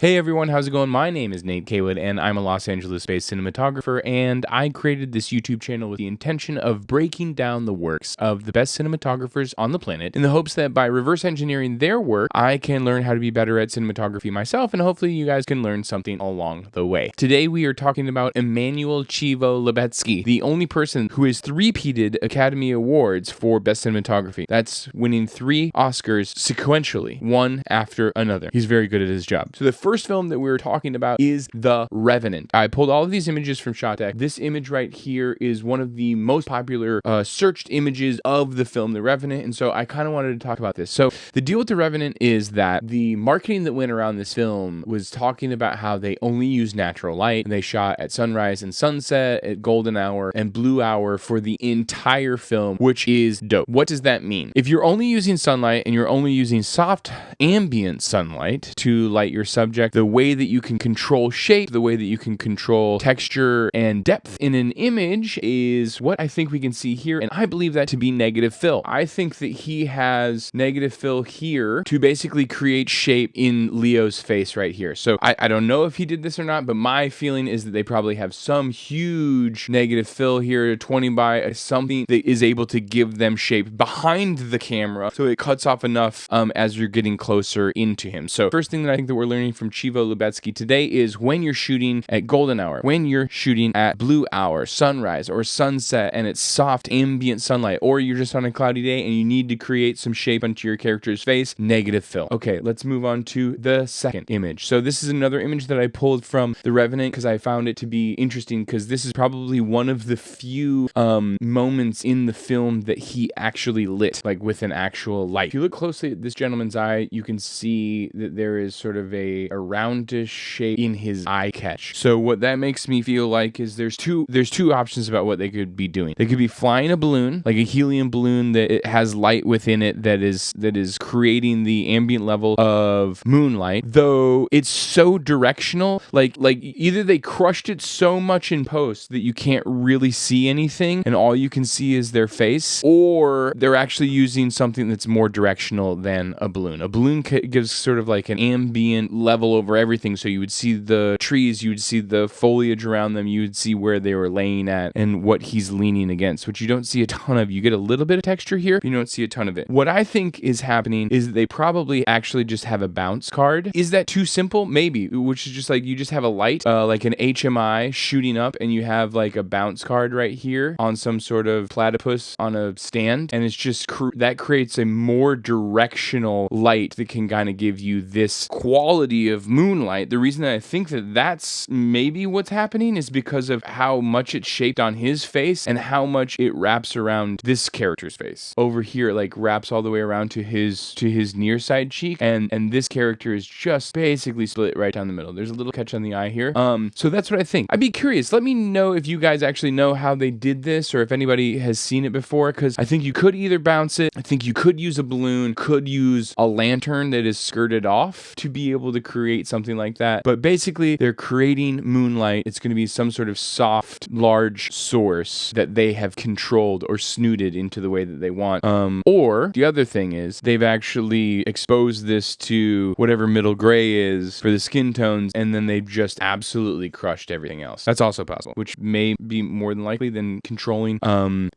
Hey everyone, how's it going? My name is Nate Caywood and I'm a Los Angeles-based cinematographer, and I created this YouTube channel with the intention of breaking down the works of the best cinematographers on the planet in the hopes that by reverse engineering their work, I can learn how to be better at cinematography myself, and hopefully you guys can learn something along the way. Today we are talking about Emmanuel Chivo Lubeski, the only person who has three-peated Academy Awards for Best Cinematography. That's winning 3 Oscars sequentially, one after another. He's very good at his job. So the first film that we were talking about is The Revenant. I pulled all of these images from ShotDeck. This image right here is one of the most popular searched images of the film The Revenant, and so I kind of wanted to talk about this. So the deal with The Revenant is that the marketing that went around this film was talking about how they only use natural light, and they shot at sunrise and sunset, at golden hour and blue hour for the entire film, which is dope. What does that mean? If you're only using sunlight and you're only using soft ambient sunlight to light your subject, the way that you can control shape, the way that you can control texture and depth in an image is what I think we can see here, and I believe that to be negative fill. I think that he has negative fill here to basically create shape in Leo's face right here. So I don't know if he did this or not, but my feeling is that they probably have some huge negative fill here, 20 by something that is able to give them shape behind the camera, so it cuts off enough as you're getting closer into him. So first thing that I think that we're learning from Chivo Lubeski today is when you're shooting at golden hour, when you're shooting at blue hour, sunrise or sunset, and it's soft ambient sunlight, or you're just on a cloudy day and you need to create some shape onto your character's face, negative fill. Okay, let's move on to the second image. So this is another image that I pulled from The Revenant because I found it to be interesting, because this is probably one of the few moments in the film that he actually lit, like with an actual light. If you look closely at this gentleman's eye, you can see that there is sort of a roundish shape in his eye catch. So what that makes me feel like is there's two options about what they could be doing. They could be flying a balloon, like a helium balloon that it has light within it that is creating the ambient level of moonlight, though it's so directional, like either they crushed it so much in post that you can't really see anything and all you can see is their face, or they're actually using something that's more directional than a balloon. A balloon gives sort of like an ambient level over everything, so you would see the trees, you would see the foliage around them, you would see where they were laying at and what he's leaning against, which you don't see a ton of. You get a little bit of texture here, but you don't see a ton of it. What I think is happening is that they probably actually just have a bounce card. Is that too simple? Maybe, which is just like you just have a light, like an HMI shooting up, and you have like a bounce card right here on some sort of platypus on a stand, and it's just that creates a more directional light that can kind of give you this quality of moonlight. The reason that I think that that's maybe what's happening is because of how much it's shaped on his face and how much it wraps around this character's face. Over here, like wraps all the way around to his near side cheek, and this character is just basically split right down the middle. There's a little catch on the eye here. So that's what I think. I'd be curious. Let me know if you guys actually know how they did this, or if anybody has seen it before, because I think you could either bounce it, I think you could use a balloon, could use a lantern that is skirted off to be able to create something like that. But basically, they're creating moonlight. It's going to be some sort of soft, large source that they have controlled or snooted into the way that they want. Or the other thing is they've actually exposed this to whatever middle gray is for the skin tones, and then they've just absolutely crushed everything else. That's also possible, which may be more than likely than controlling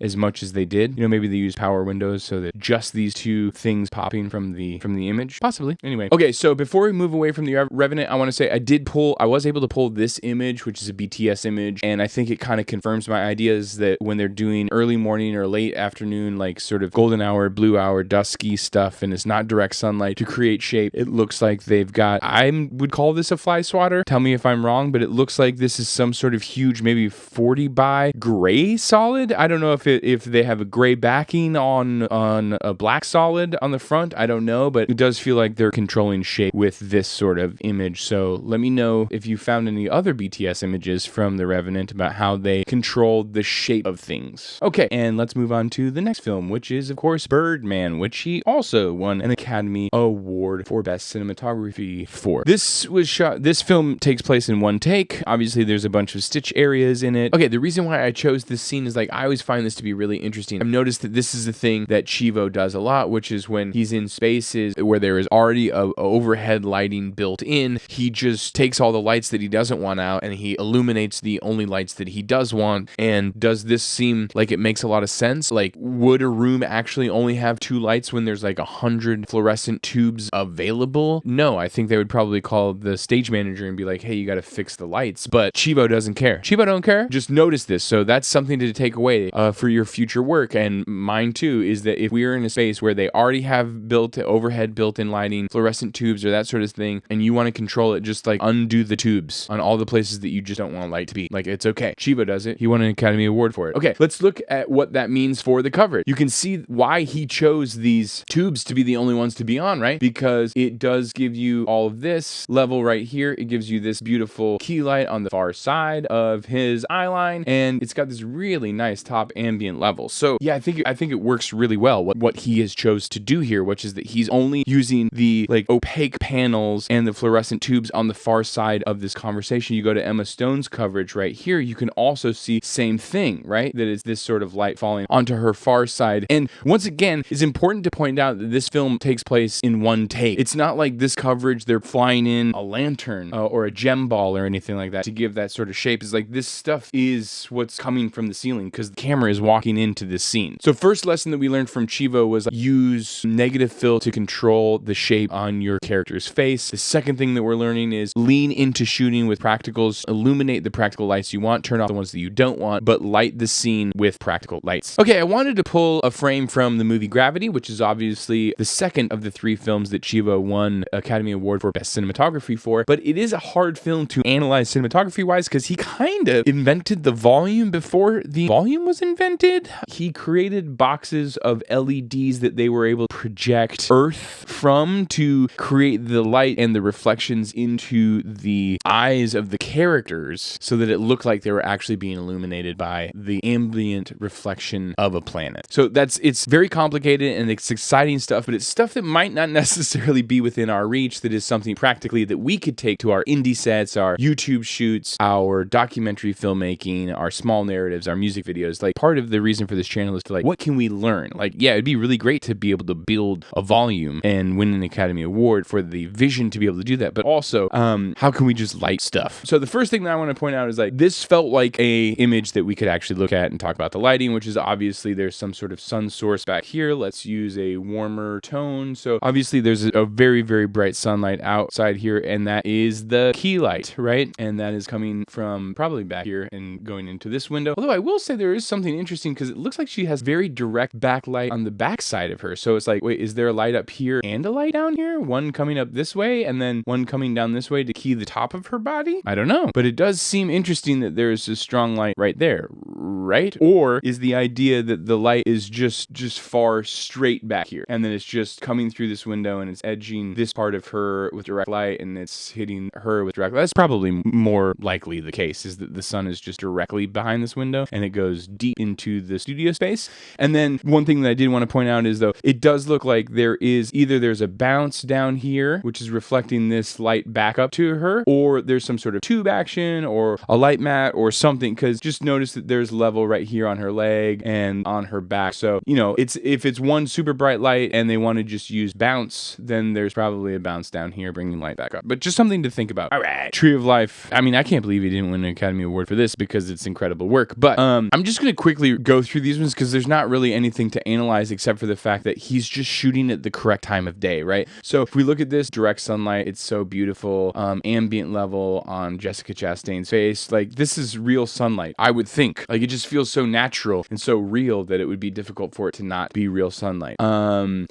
as much as they did. You know, maybe they use power windows so that just these two things popping from the image, possibly. Anyway, okay, so before we move away from the Revenant, I want to say I was able to pull this image, which is a BTS image, and I think it kind of confirms my ideas that when they're doing early morning or late afternoon, like sort of golden hour, blue hour, dusky stuff, and it's not direct sunlight to create shape, it looks like they've got, I would call this a fly swatter. Tell me if I'm wrong, but it looks like this is some sort of huge, maybe 40 by gray solid. I don't know if they have a gray backing on a black solid on the front. I don't know, but it does feel like they're controlling shape with this sort of image. So let me know if you found any other BTS images from The Revenant about how they controlled the shape of things. Okay, and let's move on to the next film, which is, of course, Birdman, which he also won an Academy Award for Best Cinematography for. This film takes place in one take. Obviously, there's a bunch of stitch areas in it. Okay, the reason why I chose this scene is, like, I always find this to be really interesting. I've noticed that this is the thing that Chivo does a lot, which is when he's in spaces where there is already a overhead lighting built built in. He just takes all the lights that he doesn't want out and he illuminates the only lights that he does want. And does this seem like it makes a lot of sense? Like, would a room actually only have 2 lights when there's like 100 fluorescent tubes available? No, I think they would probably call the stage manager and be like, hey, you got to fix the lights. But Chivo doesn't care. Chivo don't care. Just notice this. So that's something to take away for your future work. And mine too is that if we are in a space where they already have overhead built-in lighting, fluorescent tubes or that sort of thing, and you want to control it, just like undo the tubes on all the places that you just don't want light to be. Like, it's okay. Chivo does it. He won an Academy Award for it. Okay, let's look at what that means for the coverage. You can see why he chose these tubes to be the only ones to be on, right? Because it does give you all of this level right here. It gives you this beautiful key light on the far side of his eye line, and it's got this really nice top ambient level. So yeah, I think it works really well what he has chose to do here, which is that he's only using the like opaque panels and the fluorescent tubes on the far side of this conversation. You go to Emma Stone's coverage right here, you can also see same thing, right? That is this sort of light falling onto her far side. And once again, it's important to point out that this film takes place in one take. It's not like this coverage, they're flying in a lantern or a gem ball or anything like that to give that sort of shape. It's like this stuff is what's coming from the ceiling because the camera is walking into this scene. So first lesson that we learned from Chivo was use negative fill to control the shape on your character's face. The second thing that we're learning is lean into shooting with practicals, illuminate the practical lights you want, turn off the ones that you don't want, but light the scene with practical lights. Okay, I wanted to pull a frame from the movie Gravity, which is obviously the second of the 3 films that Chivo won Academy Award for Best Cinematography for, but it is a hard film to analyze cinematography-wise because he kind of invented the volume before the volume was invented. He created boxes of LEDs that they were able to project Earth from to create the light and the reflections into the eyes of the characters so that it looked like they were actually being illuminated by the ambient reflection of a planet. So it's very complicated and it's exciting stuff, but it's stuff that might not necessarily be within our reach. That is something practically that we could take to our indie sets, our YouTube shoots, our documentary filmmaking, our small narratives, our music videos. Like, part of the reason for this channel is to like, what can we learn? Like, yeah, it'd be really great to be able to build a volume and win an Academy Award for the vision to be able to do that, but also how can we just light stuff? So the first thing that I want to point out is like, this felt like a image that we could actually look at and talk about the lighting, which is obviously there's some sort of sun source back here. Let's use a warmer tone. So obviously there's a very, very bright sunlight outside here, and that is the key light, right? And that is coming from probably back here and going into this window. Although I will say there is something interesting because it looks like she has very direct backlight on the back side of her. So it's like, wait, is there a light up here and a light down here? One coming up this way and then one coming down this way to key the top of her body? I don't know, but it does seem interesting that there's a strong light right there, right? Or is the idea that the light is just far straight back here and then it's just coming through this window and it's edging this part of her with direct light and it's hitting her with direct light? That's probably more likely the case, is that the sun is just directly behind this window and it goes deep into the studio space. And then one thing that I did want to point out is, though, it does look like there's a bounce down here which is reflecting this light back up to her, or there's some sort of tube action or a light mat or something, because just notice that there's level right here on her leg and on her back. So, you know, if it's one super bright light and they want to just use bounce, then there's probably a bounce down here bringing light back up. But just something to think about. All right, Tree of Life. I mean, I can't believe he didn't win an Academy Award for this because it's incredible work. But I'm just going to quickly go through these ones because there's not really anything to analyze except for the fact that he's just shooting at the correct time of day, right? So if we look at this direct sunlight, it's so beautiful. Ambient level on Jessica Chastain's face. Like, this is real sunlight, I would think. Like, it just feels so natural and so real that it would be difficult for it to not be real sunlight.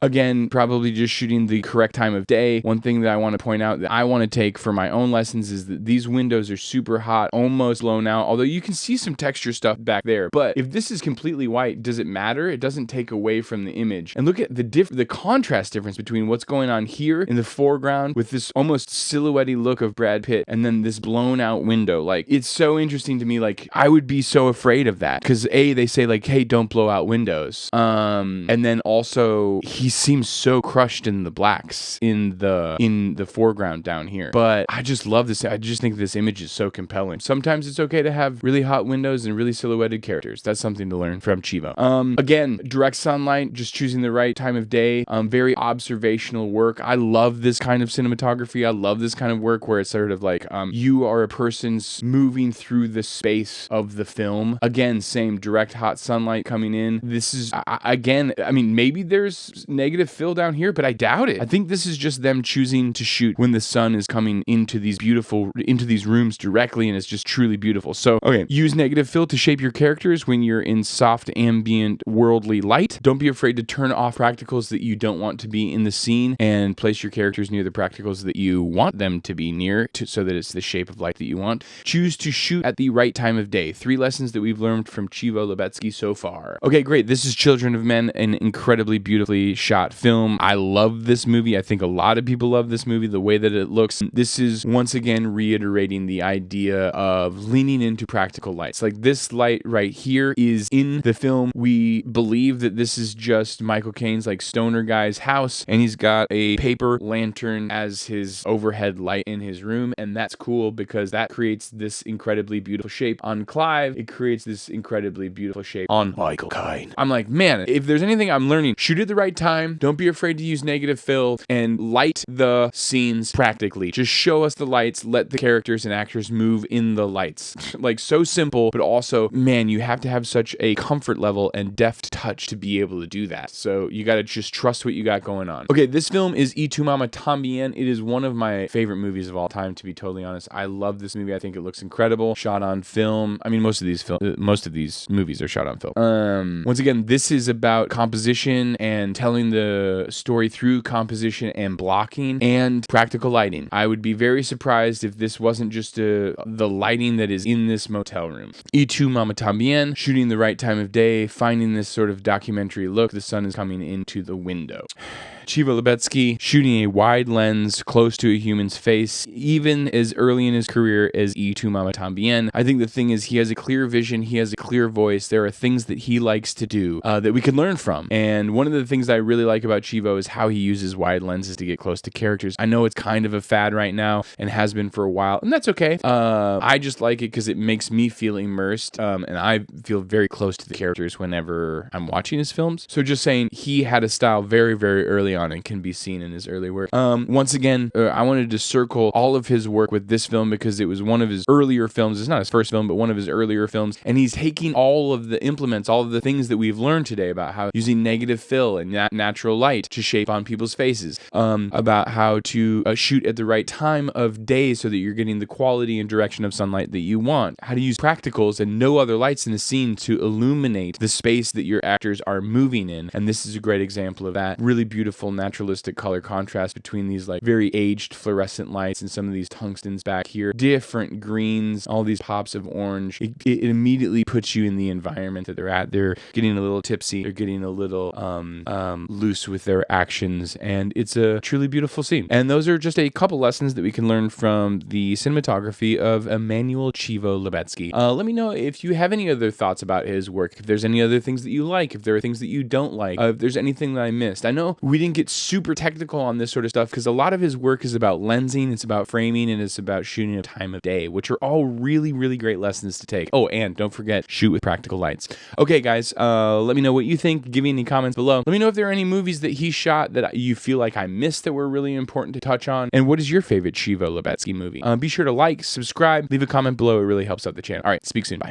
Again, probably just shooting the correct time of day. One thing that I want to point out that I want to take for my own lessons is that these windows are super hot, almost blown out, although you can see some texture stuff back there. But if this is completely white, does it matter? It doesn't take away from the image. And look at the contrast difference between what's going on here in the foreground with this almost silhouette-y look of Brad Pitt and then this blown out window. Like, it's so interesting to me. Like, I would be so afraid of that because they say like, hey, don't blow out windows. And then also he seems so crushed in the blacks in the foreground down here. But I just love this. I just think this image is so compelling. Sometimes it's okay to have really hot windows and really silhouetted characters. That's something to learn from Chivo. Again, direct sunlight, just choosing the right time of of day. Very observational work. I love this kind of cinematography. I love this kind of work where it's sort of like you are a person's moving through the space of the film. Again, same direct hot sunlight coming in. This is, again, I mean, maybe there's negative fill down here, but I doubt it. I think this is just them choosing to shoot when the sun is coming into these rooms directly, and it's just truly beautiful. So, okay, use negative fill to shape your characters when you're in soft, ambient, worldly light. Don't be afraid to turn off practicals that you don't want to be in the scene and place your characters near the practicals that you want them to be near so that it's the shape of light that you want. Choose to shoot at the right time of day. 3 lessons that we've learned from Chivo Lubeski so far. Okay, great. This is Children of Men, an incredibly beautifully shot film. I love this movie. I think a lot of people love this movie, the way that it looks. This is once again reiterating the idea of leaning into practical lights. Like this light right here is in the film. We believe that this is just Michael Caine's like stoner guy's house, and he's got a paper lantern as his overhead light in his room, and that's cool because that creates this incredibly beautiful shape on Clive. It creates this incredibly beautiful shape on Michael Caine. I'm like, man, if there's anything I'm learning, shoot at the right time. Don't be afraid to use negative fill and light the scenes practically. Just show us the lights, let the characters and actors move in the lights. Like, so simple, but also, man, you have to have such a comfort level and deft touch to be able to do that. So you got to just trust what you got going on. Okay, this film is Y Tu Mama Tambien. It is one of my favorite movies of all time, to be totally honest. I love this movie. I think it looks incredible. Shot on film. I mean, most of these movies are shot on film. Once again, this is about composition and telling the story through composition and blocking and practical lighting. I would be very surprised if this wasn't just the lighting that is in this motel room. Y Tu Mama Tambien, shooting the right time of day, finding this sort of documentary look. The sun is coming into the window. Chivo Lubeski, shooting a wide lens close to a human's face, even as early in his career as Y Tu Mama Tambien. I think the thing is, he has a clear vision, he has a clear voice. There are things that he likes to do that we can learn from. And one of the things that I really like about Chivo is how he uses wide lenses to get close to characters. I know it's kind of a fad right now and has been for a while, and that's okay. I just like it because it makes me feel immersed, and I feel very close to the characters whenever I'm watching his films. So just saying, he had a style very, very early on and can be seen in his early work. Once again, I wanted to circle all of his work with this film because it was one of his earlier films. It's not his first film, but one of his earlier films. And he's taking all of the implements, all of the things that we've learned today about how using negative fill and natural light to shape on people's faces, about how to shoot at the right time of day so that you're getting the quality and direction of sunlight that you want, how to use practicals and no other lights in the scene to illuminate the space that your actors are moving in. And this is a great example of that. Really beautiful naturalistic color contrast between these like very aged fluorescent lights and some of these tungstens back here, different greens, all these pops of orange. It immediately puts you in the environment that they're at. They're getting a little tipsy, they're getting a little loose with their actions, and it's a truly beautiful scene. And those are just a couple lessons that we can learn from the cinematography of Emmanuel Chivo Lubeski. Let me know if you have any other thoughts about his work, if there's any other things that you like, if there are things that you don't like, if there's anything that I missed. I know we didn't get super technical on this sort of stuff because a lot of his work is about lensing, it's about framing, and it's about shooting a time of day, which are all really, really great lessons to take. Oh, and don't forget, shoot with practical lights. Okay, guys, let me know what you think. Give me any comments below. Let me know if there are any movies that he shot that you feel like I missed that were really important to touch on, and what is your favorite Chivo Lubeski movie? Be sure to like, subscribe, leave a comment below. It really helps out the channel. All right, speak soon. Bye.